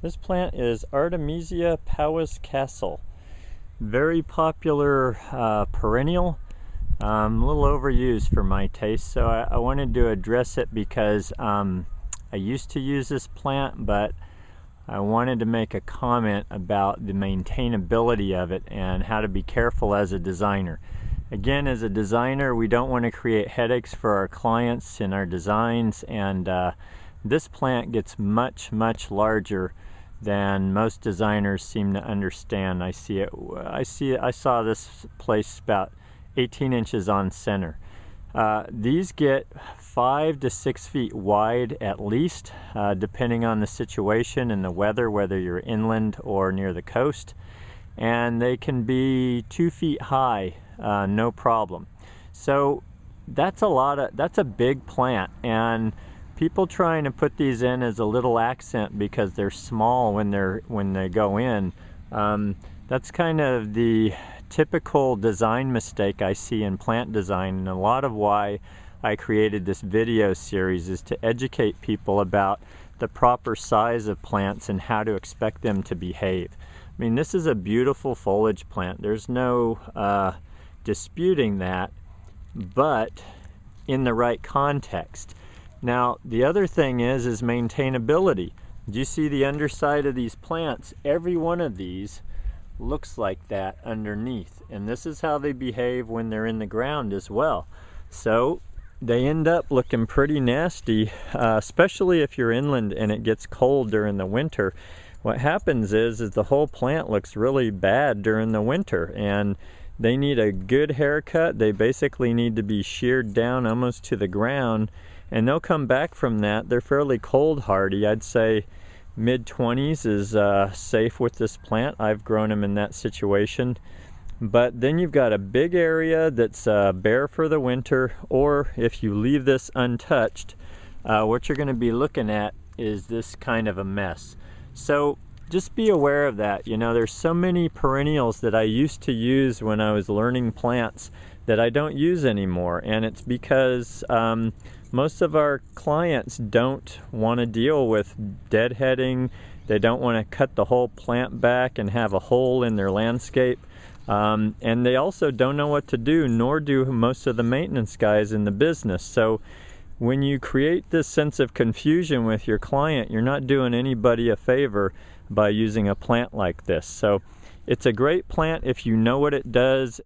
This plant is Artemisia Powis castle. Very popular perennial, a little overused for my taste, so I wanted to address it because I used to use this plant, but I wanted to make a comment about the maintainability of it and how to be careful as a designer. Again, as a designer, we don't want to create headaches for our clients in our designs, and this plant gets much larger than most designers seem to understand. I saw this place about 18 inches on center. These get 5 to 6 feet wide at least, depending on the situation and the weather, whether you're inland or near the coast, and they can be 2 feet high, no problem. So that's a big plant, and people trying to put these in as a little accent because they're small when they go in. That's kind of the typical design mistake I see in plant design, and a lot of why I created this video series is to educate people about the proper size of plants and how to expect them to behave. I mean, this is a beautiful foliage plant. There's no disputing that, but in the right context. Now, the other thing is maintainability. Do you see the underside of these plants? Every one of these looks like that underneath, and this is how they behave when they're in the ground as well. So they end up looking pretty nasty, especially if you're inland and it gets cold during the winter. What happens is the whole plant looks really bad during the winter, and they need a good haircut. They basically need to be sheared down almost to the ground, and they'll come back from that. They're fairly cold hardy. I'd say mid-20s is safe with this plant. I've grown them in that situation. But then you've got a big area that's bare for the winter, or if you leave this untouched, what you're going to be looking at is this kind of a mess. So just be aware of that. You know, there's so many perennials that I used to use when I was learning plants that I don't use anymore, and it's because most of our clients don't want to deal with deadheading. They don't want to cut the whole plant back and have a hole in their landscape, and they also don't know what to do, nor do most of the maintenance guys in the business. So when you create this sense of confusion with your client, you're not doing anybody a favor by using a plant like this. So it's a great plant if you know what it does.